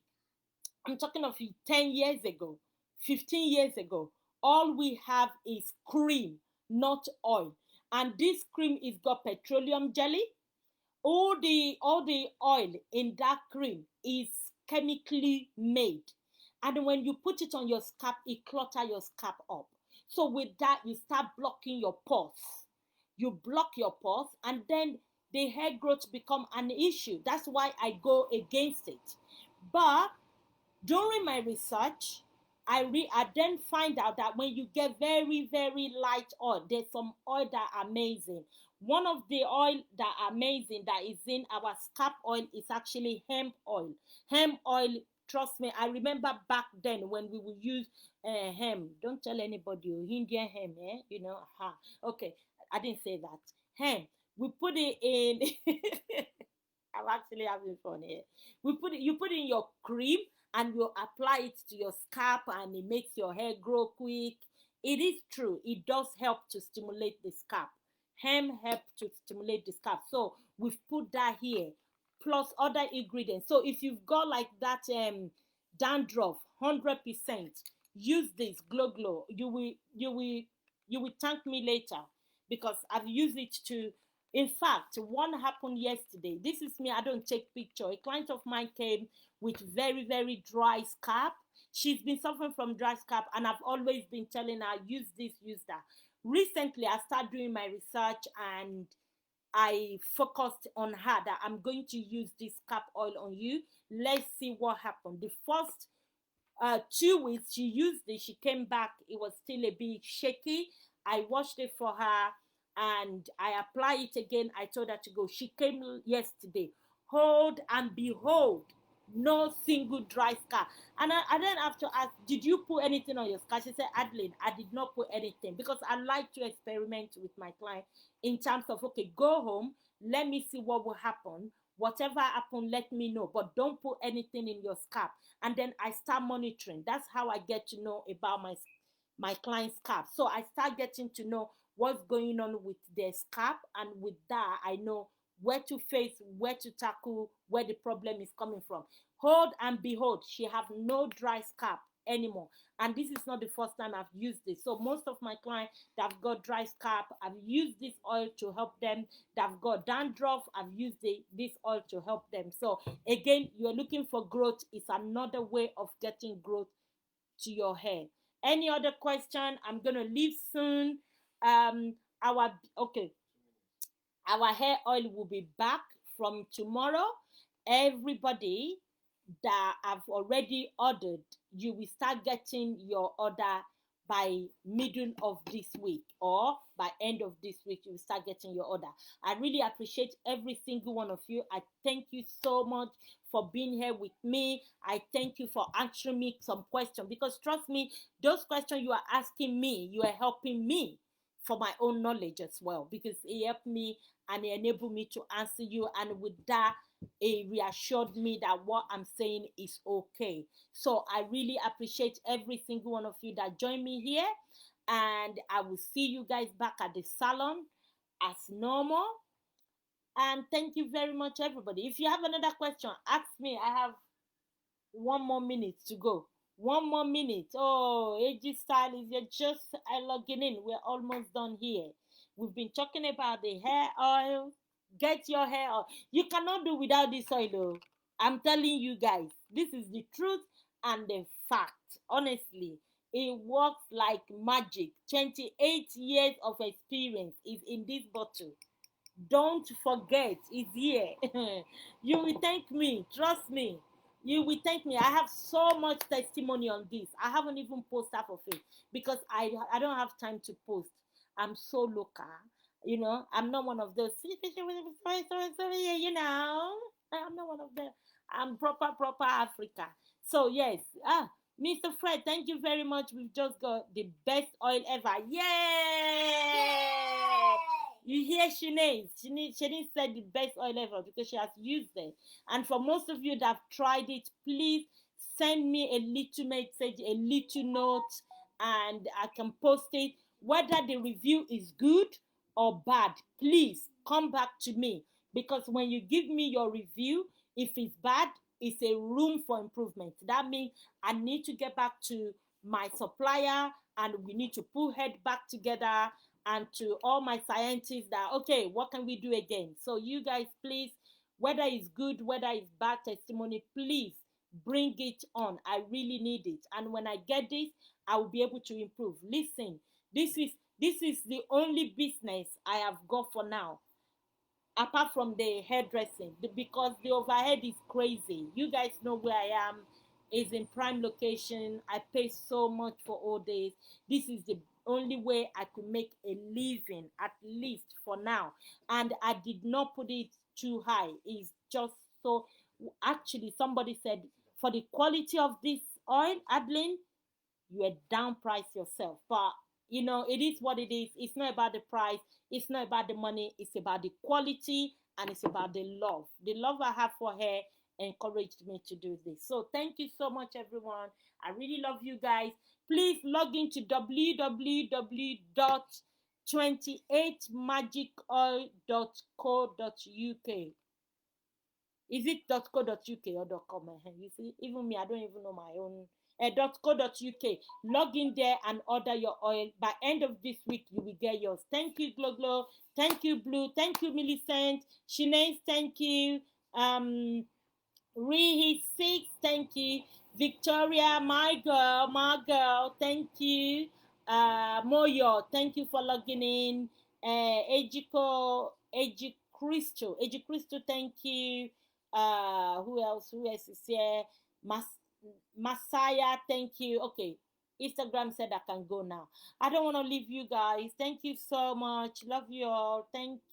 I'm talking of 10 years ago, 15 years ago, all we have is cream, not oil. And this cream is got petroleum jelly. All the oil in that cream is chemically made. And when you put it on your scalp, it clutter your scalp up. So with that, you start blocking your pores. You block your pores, and then the hair growth become an issue. That's why I go against it. But during my research, I then find out that when you get very, very light oil, there's some oil that are amazing. One of the oil that are amazing that is in our scalp oil is actually hemp oil. Hemp oil, trust me, I remember back then when we would use hemp. Don't tell anybody, Indian hemp, Okay, I didn't say that. Hemp. We put it in. I'm actually having fun here. You put in your cream and you apply it to your scalp and it makes your hair grow quick. It is true. It does help to stimulate the scalp. Hemp help to stimulate the scalp. So we've put that here plus other ingredients. So if you've got like that dandruff, 100%, use this glow. You will thank me later because I've used it to. In fact, one happened yesterday. This is me. I don't take picture. A client of mine came with very, very dry scalp. She's been suffering from dry scalp, and I've always been telling her, use this, use that. Recently, I started doing my research, and I focused on her that I'm going to use this scalp oil on you. Let's see what happened. The first 2 weeks she used it, she came back, it was still a bit shaky. I washed it for her and I applied it again. I told her to go. She came yesterday. Hold and behold, no single dry scar. And I then have to ask, did you put anything on your scar? She said, Adeline, I did not put anything because I like to experiment with my client in terms of, okay, go home, let me see what will happen. Whatever happened, let me know. But don't put anything in your scalp. And then I start monitoring. That's how I get to know about my client's scalp. So I start getting to know what's going on with their scalp. And with that, I know where to face, where to tackle, where the problem is coming from. Hold and behold, she have no dry scalp anymore. And this is not the first time I've used this. So most of my clients that have got dry scalp, I've used this oil to help them. That have got dandruff, I've used this oil to help them. So again, you're looking for growth. It's another way of getting growth to your hair. Any other question? I'm gonna leave soon. Our okay, our hair oil will be back from tomorrow. Everybody that have already ordered, you will start getting your order by middle of this week, or by end of this week you will start getting your order. I really appreciate every single one of you. I thank you so much for being here with me. I thank you for answering me some questions, because trust me, those questions you are asking me, you are helping me for my own knowledge as well, because it helped me and it enabled me to answer you, and with that it reassured me that what I'm saying is okay. So I really appreciate every single one of you that joined me here, and I will see you guys back at the salon as normal. And thank you very much, everybody. If you have another question, ask me. I have 1 more minute to go. 1 more minute. Oh, AG Style, if you're just logging in, we're almost done here. We've been talking about the hair oil. Get your hair oil. You cannot do without this oil, though. I'm telling you guys, this is the truth and the fact. Honestly, it works like magic. 28 years of experience is in this bottle. Don't forget, it's here. You will thank me. Trust me. You will thank me. I have so much testimony on this. I haven't even posted half of it because I don't have time to post. I'm so local. I'm not one of those. I'm not one of them. I'm proper Africa. So yes, Mr. Fred, thank you very much. We've just got the best oil ever. Yay! You hear Sinead? Sinead said the best oil ever because she has used it. And for most of you that have tried it, please send me a little message, a little note, and I can post it. Whether the review is good or bad, please come back to me, because when you give me your review, if it's bad, it's a room for improvement. That means I need to get back to my supplier, and we need to pull head back together, and to all my scientists that, okay, what can we do again? So you guys, please, whether it's good, whether it's bad testimony, please bring it on. I really need it. And when I get this, I will be able to improve. Listen, this is the only business I have got for now, apart from the hairdressing, because the overhead is crazy. You guys know where I am. Is in prime location. I pay so much for all days. This is the only way I could make a living, at least for now. And I did not put it too high. It's just so. Actually, somebody said, for the quality of this oil, Adeline, you are down price yourself. But it is what it is. It's not about the price, it's not about the money, it's about the quality, and it's about the love. The love I have for hair encouraged me to do this. So thank you so much, everyone. I really love you guys. Please log into www.28magicoil.co.uk. Is it .co.uk or .com? You see, even me, I don't even know my own. .co.uk. Log in there and order your oil. By end of this week, you will get yours. Thank you, Glow. Thank you, Blue. Thank you, Millicent. Sinead, thank you. Reheat 6, thank you. Victoria, my girl, thank you. Moyo, thank you for logging in. Eji Crystal, thank you. Who else is here? Masaya, thank you. Okay, Instagram said I can go now. I don't want to leave you guys. Thank you so much. Love you all. Thank you.